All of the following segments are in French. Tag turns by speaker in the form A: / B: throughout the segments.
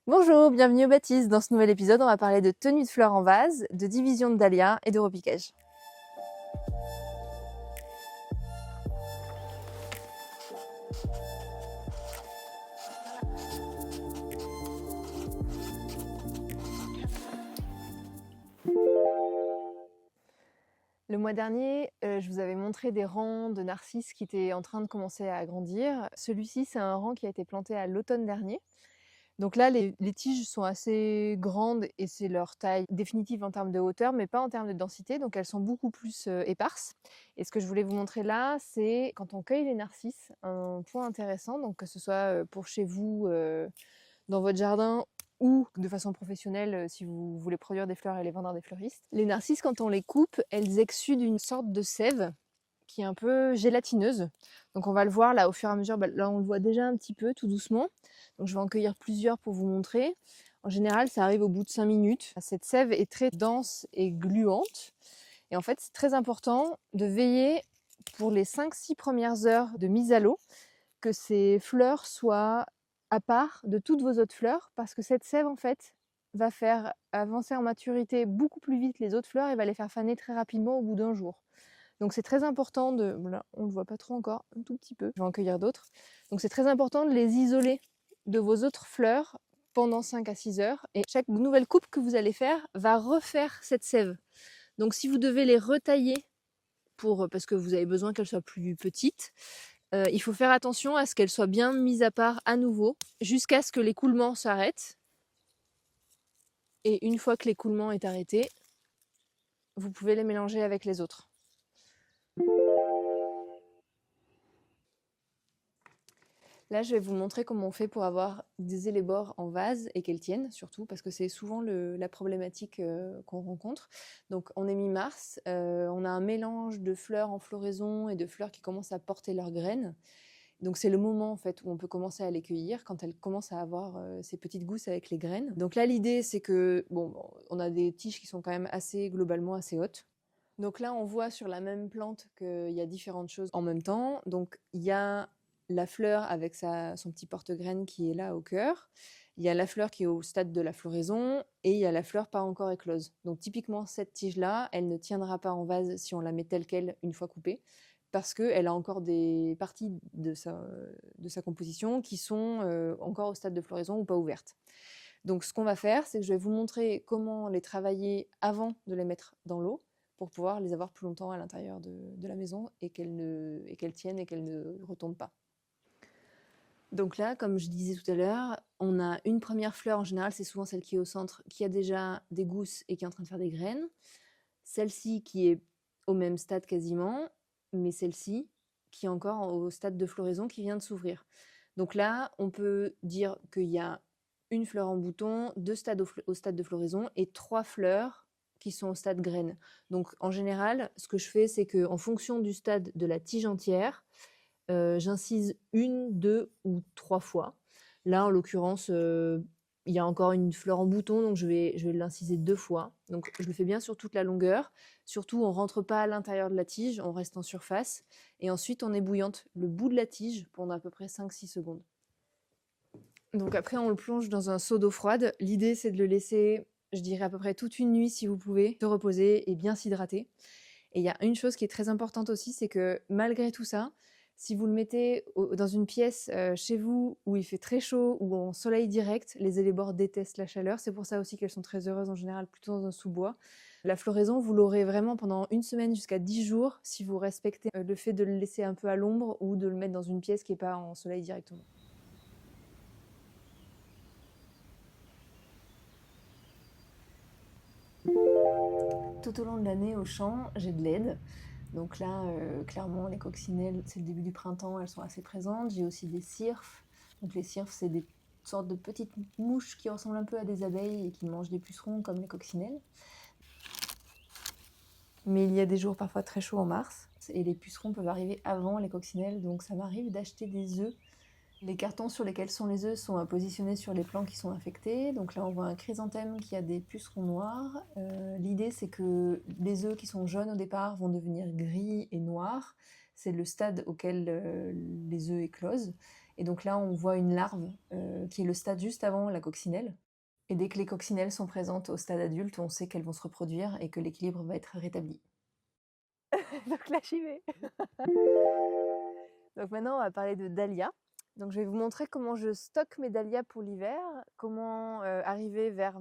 A: Bonjour, bienvenue au Baptiste. Dans ce nouvel épisode, on va parler de tenue de fleurs en vase, de division de dahlias et de repiquage. Le mois dernier, je vous avais montré des rangs de narcisses qui étaient en train de commencer à grandir. Celui-ci, c'est un rang qui a été planté à l'automne dernier. Donc là, les tiges sont assez grandes et c'est leur taille définitive en termes de hauteur, mais pas en termes de densité, donc elles sont beaucoup plus éparses. Et ce que je voulais vous montrer là, c'est quand on cueille les narcisses, un point intéressant, donc que ce soit pour chez vous, dans votre jardin ou de façon professionnelle si vous voulez produire des fleurs et les vendre à des fleuristes. Les narcisses, quand on les coupe, elles exsudent une sorte de sève qui est un peu gélatineuse. Donc on va le voir là au fur et à mesure. Là on le voit déjà un petit peu tout doucement. Donc je vais en cueillir plusieurs pour vous montrer. En général, ça arrive au bout de 5 minutes. Cette sève est très dense et gluante. Et en fait, c'est très important de veiller pour les 5-6 premières heures de mise à l'eau que ces fleurs soient à part de toutes vos autres fleurs parce que cette sève en fait va faire avancer en maturité beaucoup plus vite les autres fleurs et va les faire faner très rapidement au bout d'un jour. Donc c'est très important de... Là, on ne le voit pas trop encore, un tout petit peu. Je vais en cueillir d'autres. Donc c'est très important de les isoler de vos autres fleurs pendant 5 à 6 heures. Et chaque nouvelle coupe que vous allez faire va refaire cette sève. Donc si vous devez les retailler parce que vous avez besoin qu'elles soient plus petites, il faut faire attention à ce qu'elles soient bien mises à part à nouveau jusqu'à ce que l'écoulement s'arrête. Et une fois que l'écoulement est arrêté, vous pouvez les mélanger avec les autres. Là, je vais vous montrer comment on fait pour avoir des élébores en vase et qu'elles tiennent, surtout, parce que c'est souvent la problématique qu'on rencontre. Donc, on est mi-mars, on a un mélange de fleurs en floraison et de fleurs qui commencent à porter leurs graines. Donc, c'est le moment, en fait, où on peut commencer à les cueillir, quand elles commencent à avoir ces petites gousses avec les graines. Donc là, l'idée, c'est que, on a des tiges qui sont quand même globalement assez hautes. Donc là, on voit sur la même plante qu'il y a différentes choses en même temps. Donc, il y a la fleur avec son petit porte-graines qui est là au cœur. Il y a la fleur qui est au stade de la floraison et il y a la fleur pas encore éclose. Donc typiquement, cette tige-là, elle ne tiendra pas en vase si on la met telle qu'elle une fois coupée parce qu'elle a encore des parties de sa composition qui sont encore au stade de floraison ou pas ouvertes. Donc ce qu'on va faire, c'est que je vais vous montrer comment les travailler avant de les mettre dans l'eau pour pouvoir les avoir plus longtemps à l'intérieur de la maison et qu'elles tiennent et qu'elles ne retombent pas. Donc là, comme je disais tout à l'heure, on a une première fleur, en général c'est souvent celle qui est au centre, qui a déjà des gousses et qui est en train de faire des graines. Celle-ci qui est au même stade quasiment, mais celle-ci qui est encore au stade de floraison qui vient de s'ouvrir. Donc là, on peut dire qu'il y a une fleur en bouton, 2 stades au stade de floraison et 3 fleurs qui sont au stade graine. Donc en général, ce que je fais, c'est qu'en fonction du stade de la tige entière, j'incise 1, 2 ou 3 fois. Là, en l'occurrence, il y a encore une fleur en bouton, donc je vais l'inciser 2 fois. Donc je le fais bien sur toute la longueur. Surtout, on rentre pas à l'intérieur de la tige, on reste en surface. Et ensuite, on ébouillante le bout de la tige pendant à peu près 5-6 secondes. Donc après, on le plonge dans un seau d'eau froide. L'idée, c'est de le laisser, je dirais à peu près toute une nuit si vous pouvez, se reposer et bien s'hydrater. Et il y a une chose qui est très importante aussi, c'est que malgré tout ça, si vous le mettez dans une pièce chez vous où il fait très chaud ou en soleil direct, les élébores détestent la chaleur. C'est pour ça aussi qu'elles sont très heureuses en général plutôt dans un sous-bois. La floraison, vous l'aurez vraiment pendant une semaine jusqu'à 10 jours si vous respectez le fait de le laisser un peu à l'ombre ou de le mettre dans une pièce qui n'est pas en soleil directement. Tout au long de l'année au champ, j'ai de l'aide. Donc là, clairement, les coccinelles, c'est le début du printemps, elles sont assez présentes. J'ai aussi des cirfes. Donc les cirfes, c'est des sortes de petites mouches qui ressemblent un peu à des abeilles et qui mangent des pucerons comme les coccinelles. Mais il y a des jours parfois très chauds en mars et les pucerons peuvent arriver avant les coccinelles, donc ça m'arrive d'acheter des œufs. Les cartons sur lesquels sont les œufs sont positionnés sur les plants qui sont infectés. Donc là, on voit un chrysanthème qui a des pucerons noirs. L'idée, c'est que les œufs qui sont jaunes au départ vont devenir gris et noirs. C'est le stade auquel les œufs éclosent. Et donc là, on voit une larve qui est le stade juste avant la coccinelle. Et dès que les coccinelles sont présentes au stade adulte, on sait qu'elles vont se reproduire et que l'équilibre va être rétabli. Donc là, j'y vais. Donc maintenant, on va parler de dahlias. Donc je vais vous montrer comment je stocke mes dahlias pour l'hiver, comment arriver vers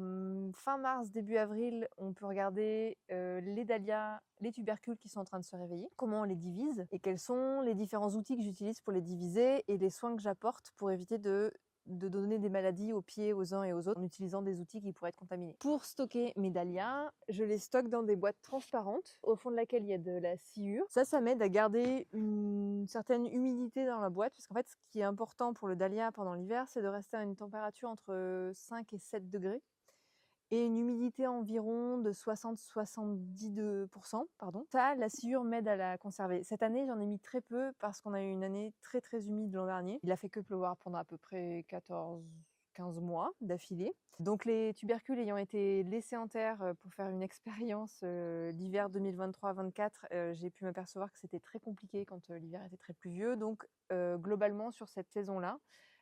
A: fin mars, début avril, on peut regarder les dahlias, les tubercules qui sont en train de se réveiller, comment on les divise et quels sont les différents outils que j'utilise pour les diviser et les soins que j'apporte pour éviter de donner des maladies aux pieds, aux uns et aux autres en utilisant des outils qui pourraient être contaminés. Pour stocker mes dahlias, je les stocke dans des boîtes transparentes au fond de laquelle il y a de la sciure. Ça m'aide à garder une certaine humidité dans la boîte parce qu'en fait, ce qui est important pour le dahlia pendant l'hiver, c'est de rester à une température entre 5 et 7 degrés et une humidité environ de 60-70%. Ça, la sciure m'aide à la conserver. Cette année, j'en ai mis très peu parce qu'on a eu une année très très humide l'an dernier. Il a fait que pleuvoir pendant à peu près 14-15 mois d'affilée. Donc les tubercules ayant été laissés en terre pour faire une expérience l'hiver 2023-24, j'ai pu m'apercevoir que c'était très compliqué quand l'hiver était très pluvieux. Donc globalement, sur cette saison-là,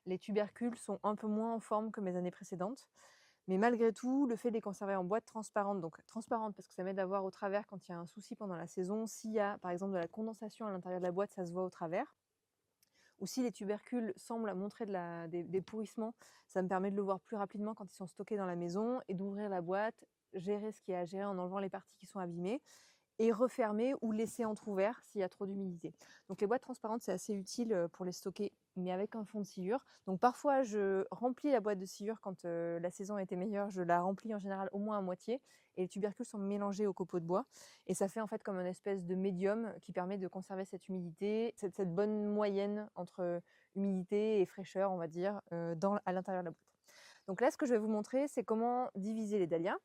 A: les tubercules sont un peu moins en forme que mes années précédentes. Mais malgré tout, le fait de les conserver en boîte transparente, donc transparente parce que ça m'aide à voir au travers quand il y a un souci pendant la saison, s'il y a par exemple de la condensation à l'intérieur de la boîte, ça se voit au travers. Ou si les tubercules semblent montrer des pourrissements, ça me permet de le voir plus rapidement quand ils sont stockés dans la maison et d'ouvrir la boîte, gérer ce qu'il y a à gérer en enlevant les parties qui sont abîmées et refermer ou laisser entrouvert s'il y a trop d'humidité. Donc les boîtes transparentes, c'est assez utile pour les stocker, mais avec un fond de sciure. Donc parfois, je remplis la boîte de sciure quand la saison était meilleure. Je la remplis en général au moins à moitié et les tubercules sont mélangés aux copeaux de bois. Et ça fait en fait comme une espèce de médium qui permet de conserver cette humidité, cette bonne moyenne entre humidité et fraîcheur, on va dire, à l'intérieur de la boîte. Donc là, ce que je vais vous montrer, c'est comment diviser les dahlias.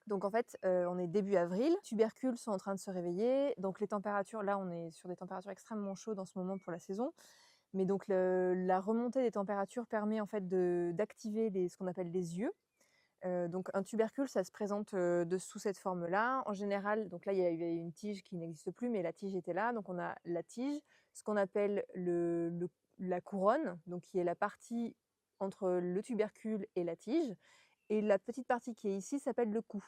A: Donc en fait, on est début avril, les tubercules sont en train de se réveiller, donc les températures, là on est sur des températures extrêmement chaudes en ce moment pour la saison, mais donc la remontée des températures permet en fait d'activer ce qu'on appelle les yeux. Donc un tubercule, ça se présente sous cette forme-là. En général, donc là il y avait une tige qui n'existe plus, mais la tige était là, donc on a la tige, ce qu'on appelle la couronne, donc qui est la partie entre le tubercule et la tige. Et la petite partie qui est ici s'appelle le cou.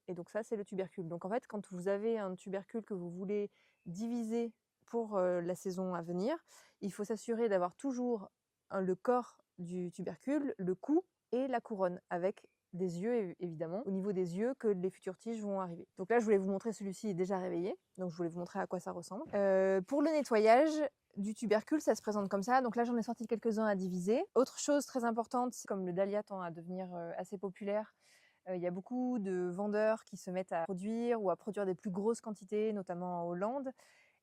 A: Et donc ça, c'est le tubercule. Donc en fait, quand vous avez un tubercule que vous voulez diviser pour la saison à venir, il faut s'assurer d'avoir toujours le corps du tubercule, le cou et la couronne, avec des yeux évidemment, au niveau des yeux que les futures tiges vont arriver. Donc là, je voulais vous montrer, celui-ci est déjà réveillé, donc je voulais vous montrer à quoi ça ressemble. Pour le nettoyage du tubercule, ça se présente comme ça. Donc là, j'en ai sorti quelques-uns à diviser. Autre chose très importante, comme le dahlia tend à devenir assez populaire, il y a beaucoup de vendeurs qui se mettent à produire ou à produire des plus grosses quantités, notamment en Hollande.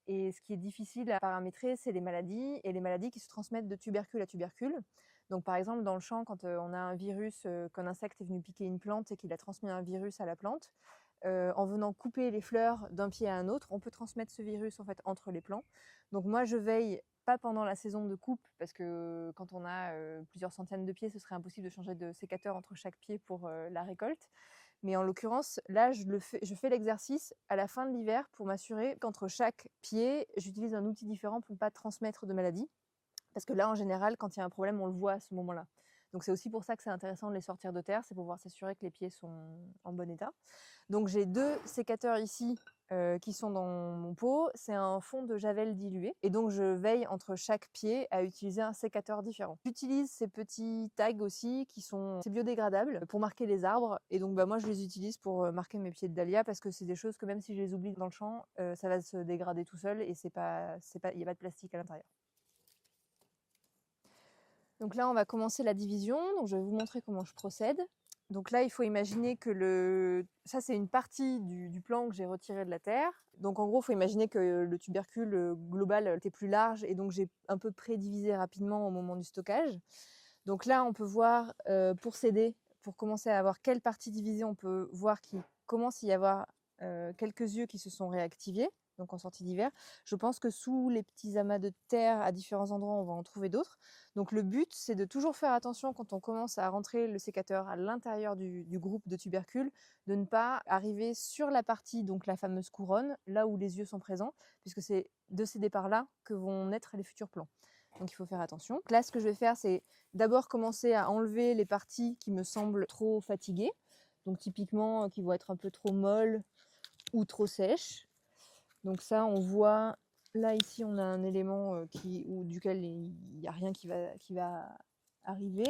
A: Et ce qui est difficile à paramétrer, c'est les maladies, et les maladies qui se transmettent de tubercule à tubercule. Donc par exemple, dans le champ, quand on a un virus, qu'un insecte est venu piquer une plante et qu'il a transmis un virus à la plante, en venant couper les fleurs d'un pied à un autre, on peut transmettre ce virus en fait entre les plants. Donc moi, je veille pas pendant la saison de coupe, parce que quand on a plusieurs centaines de pieds, ce serait impossible de changer de sécateur entre chaque pied pour la récolte. Mais en l'occurrence, là, je fais l'exercice à la fin de l'hiver pour m'assurer qu'entre chaque pied, j'utilise un outil différent pour ne pas transmettre de maladie. Parce que là, en général, quand il y a un problème, on le voit à ce moment-là. Donc c'est aussi pour ça que c'est intéressant de les sortir de terre, c'est pour pouvoir s'assurer que les pieds sont en bon état. Donc j'ai 2 sécateurs ici qui sont dans mon pot. C'est un fond de javel dilué. Et donc je veille entre chaque pied à utiliser un sécateur différent. J'utilise ces petits tags aussi qui sont biodégradables pour marquer les arbres. Et donc moi je les utilise pour marquer mes pieds de dahlia parce que c'est des choses que même si je les oublie dans le champ, ça va se dégrader tout seul et il n'y a pas de plastique à l'intérieur. Donc là, on va commencer la division. Donc je vais vous montrer comment je procède. Donc là, il faut imaginer que ça, c'est une partie du plant que j'ai retiré de la terre. Donc en gros, il faut imaginer que le tubercule global était plus large et donc j'ai un peu prédivisé rapidement au moment du stockage. Donc là, on peut voir, pour s'aider, pour commencer à avoir quelle partie divisée, on peut voir qu'il commence à y avoir quelques yeux qui se sont réactivés, donc en sortie d'hiver. Je pense que sous les petits amas de terre à différents endroits, on va en trouver d'autres. Donc le but, c'est de toujours faire attention quand on commence à rentrer le sécateur à l'intérieur du groupe de tubercules, de ne pas arriver sur la partie, donc la fameuse couronne, là où les yeux sont présents, puisque c'est de ces départs-là que vont naître les futurs plants. donc il faut faire attention. Donc là, ce que je vais faire, c'est d'abord commencer à enlever les parties qui me semblent trop fatiguées, donc typiquement qui vont être un peu trop molles ou trop sèches. Donc ça, on voit, là ici, on a un élément duquel il n'y a rien qui va arriver.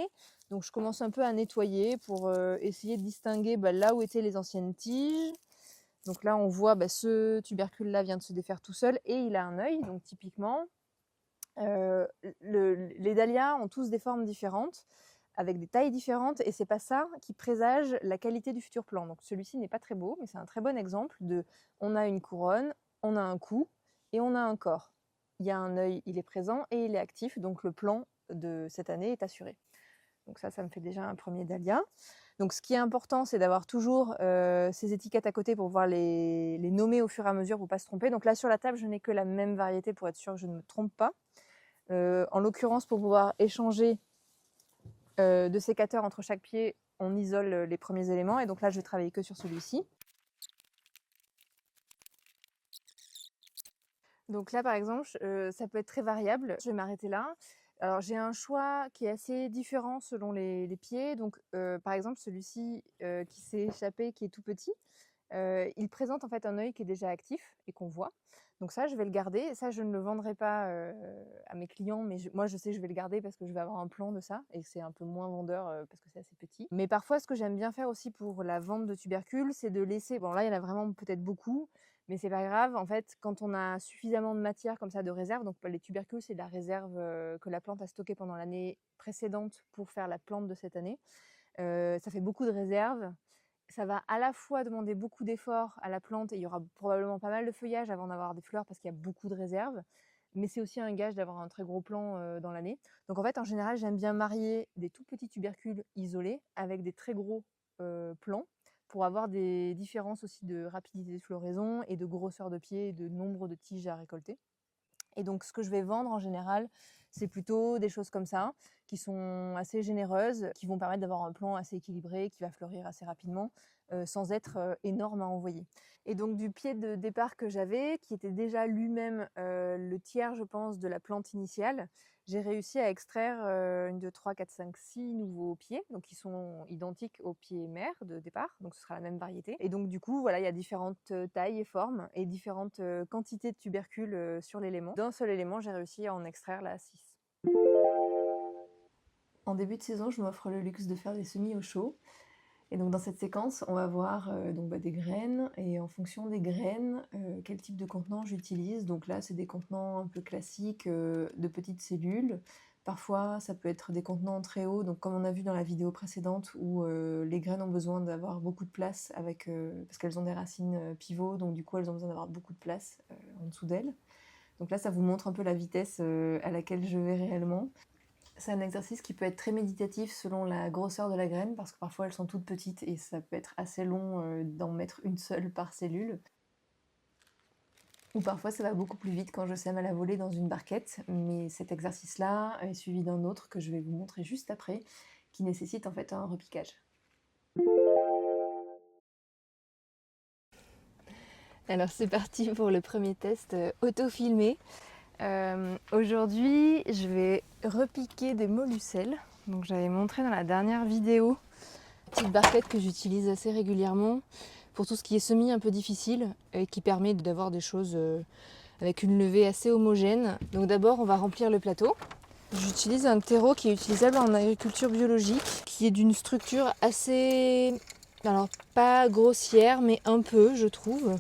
A: Donc je commence un peu à nettoyer pour essayer de distinguer là où étaient les anciennes tiges. Donc là, on voit ce tubercule-là vient de se défaire tout seul et il a un œil. Donc typiquement, les dahlias ont tous des formes différentes, avec des tailles différentes, et c'est pas ça qui présage la qualité du futur plant. Donc celui-ci n'est pas très beau, mais c'est un très bon exemple de on a une couronne, on a un cou et on a un corps. Il y a un œil, il est présent et il est actif, donc le plant de cette année est assuré. Donc ça me fait déjà un premier dahlia. Donc ce qui est important, c'est d'avoir toujours ces étiquettes à côté pour pouvoir les nommer au fur et à mesure pour ne pas se tromper. Donc là sur la table, je n'ai que la même variété pour être sûr que je ne me trompe pas. En l'occurrence, pour pouvoir échanger de sécateur entre chaque pied, on isole les premiers éléments. Et donc là, je vais travailler que sur celui-ci. Donc là, par exemple, ça peut être très variable. Je vais m'arrêter là. Alors, j'ai un choix qui est assez différent selon les pieds. Donc, par exemple, celui-ci qui s'est échappé, qui est tout petit, il présente en fait un œil qui est déjà actif et qu'on voit. Donc ça, je vais le garder. Ça, je ne le vendrai pas à mes clients, mais moi, je sais que je vais le garder parce que je vais avoir un plan de ça et c'est un peu moins vendeur parce que c'est assez petit. Mais parfois, ce que j'aime bien faire aussi pour la vente de tubercules, c'est de laisser... Bon, là, il y en a vraiment peut-être beaucoup, mais c'est pas grave. En fait, quand on a suffisamment de matière comme ça de réserve, donc les tubercules, c'est de la réserve que la plante a stockée pendant l'année précédente pour faire la plante de cette année. Ça fait beaucoup de réserves. Ça va à la fois demander beaucoup d'efforts à la plante et il y aura probablement pas mal de feuillage avant d'avoir des fleurs parce qu'il y a beaucoup de réserves, mais c'est aussi un gage d'avoir un très gros plant dans l'année. Donc en fait, en général, j'aime bien marier des tout petits tubercules isolés avec des très gros plants pour avoir des différences aussi de rapidité de floraison et de grosseur de pied et de nombre de tiges à récolter. Et donc, ce que je vais vendre en général, c'est plutôt des choses comme ça, qui sont assez généreuses, qui vont permettre d'avoir un plant assez équilibré, qui va fleurir assez rapidement, sans être énorme à envoyer. Et donc, du pied de départ que j'avais, qui était déjà lui-même le tiers, je pense, de la plante initiale, j'ai réussi à extraire 1, 2, 3, 4, 5, 6 nouveaux pieds, donc qui sont identiques aux pieds mères de départ, donc ce sera la même variété. Et donc du coup, voilà, il y a différentes tailles et formes et différentes quantités de tubercules sur l'élément. D'un seul élément, j'ai réussi à en extraire là 6. En début de saison, je m'offre le luxe de faire des semis au chaud. Et donc dans cette séquence, on va voir des graines et en fonction des graines, quel type de contenant j'utilise. Donc là, c'est des contenants un peu classiques de petites cellules. Parfois, ça peut être des contenants très hauts, donc comme on a vu dans la vidéo précédente où les graines ont besoin d'avoir beaucoup de place parce qu'elles ont des racines pivots, donc du coup elles ont besoin d'avoir beaucoup de place en dessous d'elles. Donc là, ça vous montre un peu la vitesse à laquelle je vais réellement. C'est un exercice qui peut être très méditatif selon la grosseur de la graine, parce que parfois elles sont toutes petites et ça peut être assez long d'en mettre une seule par cellule. Ou parfois ça va beaucoup plus vite quand je sème à la volée dans une barquette, mais cet exercice-là est suivi d'un autre que je vais vous montrer juste après, qui nécessite en fait un repiquage. Alors c'est parti pour le premier test auto-filmé. Aujourd'hui, je vais repiquer des molluscelles. Donc j'avais montré dans la dernière vidéo une petite barquette que j'utilise assez régulièrement pour tout ce qui est semis un peu difficile et qui permet d'avoir des choses avec une levée assez homogène. Donc d'abord, on va remplir le plateau. J'utilise un terreau qui est utilisable en agriculture biologique, qui est d'une structure assez, alors pas grossière, mais un peu, je trouve.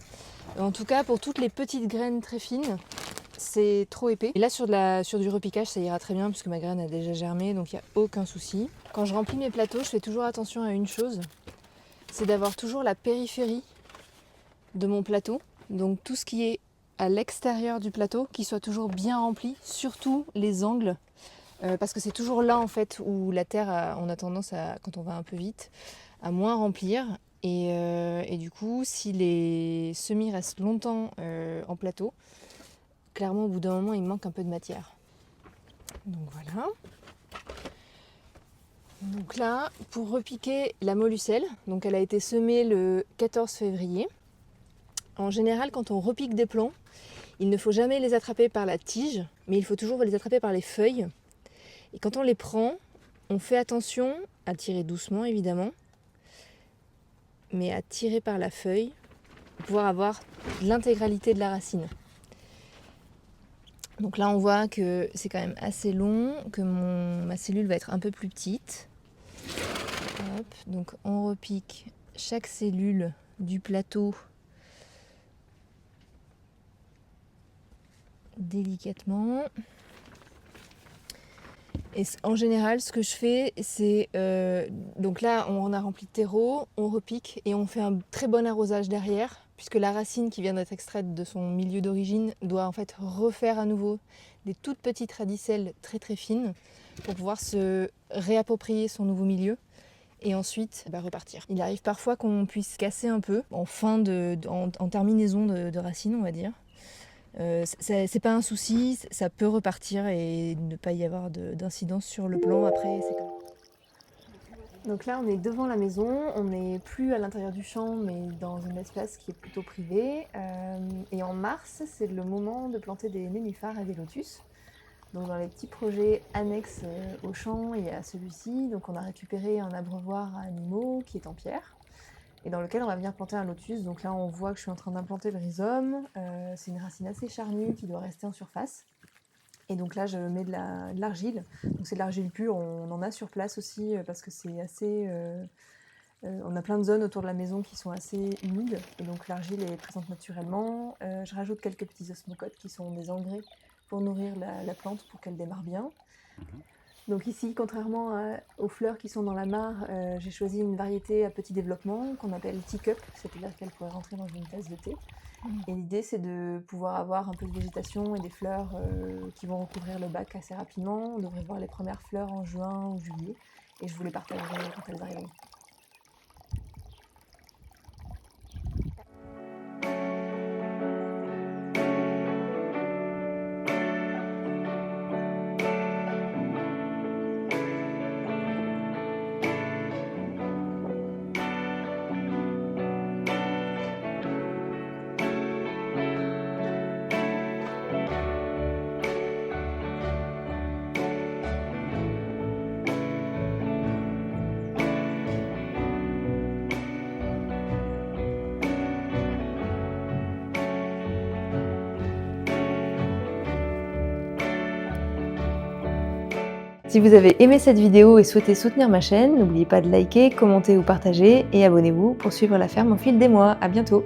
A: En tout cas, pour toutes les petites graines très fines, c'est trop épais. Et là, sur du repiquage, ça ira très bien puisque ma graine a déjà germé, donc il n'y a aucun souci. Quand je remplis mes plateaux, je fais toujours attention à une chose, c'est d'avoir toujours la périphérie de mon plateau. Donc tout ce qui est à l'extérieur du plateau, qui soit toujours bien rempli, surtout les angles, parce que c'est toujours là en fait où la terre, on a tendance à, quand on va un peu vite, à moins remplir. Et du coup, si les semis restent longtemps en plateau, clairement au bout d'un moment il manque un peu de matière. Donc voilà. Donc là, pour repiquer la molluscelle, donc elle a été semée le 14 février. En général, quand on repique des plants,
B: Il ne faut jamais les attraper par la tige, mais il faut toujours les attraper par les feuilles. Et quand on les prend, on fait attention à tirer doucement évidemment, mais à tirer par la feuille pour pouvoir avoir l'intégralité de la racine. Donc là on voit que c'est quand même assez long, que ma cellule va être un peu plus petite. Hop, donc on repique chaque cellule du plateau délicatement. Et en général, ce que je fais, c'est... donc là, on a rempli de terreau, on repique et on fait un très bon arrosage derrière, puisque la racine qui vient d'être extraite de son milieu d'origine doit en fait refaire à nouveau des toutes petites radicelles très très fines pour pouvoir se réapproprier son nouveau milieu et ensuite repartir. Il arrive parfois qu'on puisse casser un peu en terminaison de racines, on va dire. C'est pas un souci, ça peut repartir et ne pas y avoir d'incidence sur le plan après.
A: Donc là, on est devant la maison, on n'est plus à l'intérieur du champ, mais dans un espace qui est plutôt privé. Et en mars, c'est le moment de planter des nénuphars et des lotus. Donc dans les petits projets annexes au champ, il y a celui-ci. Donc on a récupéré un abreuvoir à animaux qui est en pierre, et dans lequel on va venir planter un lotus. Donc là, on voit que je suis en train d'implanter le rhizome. C'est une racine assez charnue qui doit rester en surface. Et donc là, je mets de l'argile. Donc c'est de l'argile pure, on en a sur place aussi parce que c'est assez... on a plein de zones autour de la maison qui sont assez humides. Et donc l'argile est présente naturellement. Je rajoute quelques petits osmocotes qui sont des engrais pour nourrir la plante pour qu'elle démarre bien. Donc ici, contrairement aux fleurs qui sont dans la mare, j'ai choisi une variété à petit développement qu'on appelle teacup, c'est-à-dire qu'elle pourrait rentrer dans une tasse de thé. Et l'idée, c'est de pouvoir avoir un peu de végétation et des fleurs qui vont recouvrir le bac assez rapidement. On devrait voir les premières fleurs en juin ou juillet, et je vous les partagerai quand elles arriveront. Si vous avez aimé cette vidéo et souhaitez soutenir ma chaîne, n'oubliez pas de liker, commenter ou partager et abonnez-vous pour suivre la ferme au fil des mois. À bientôt!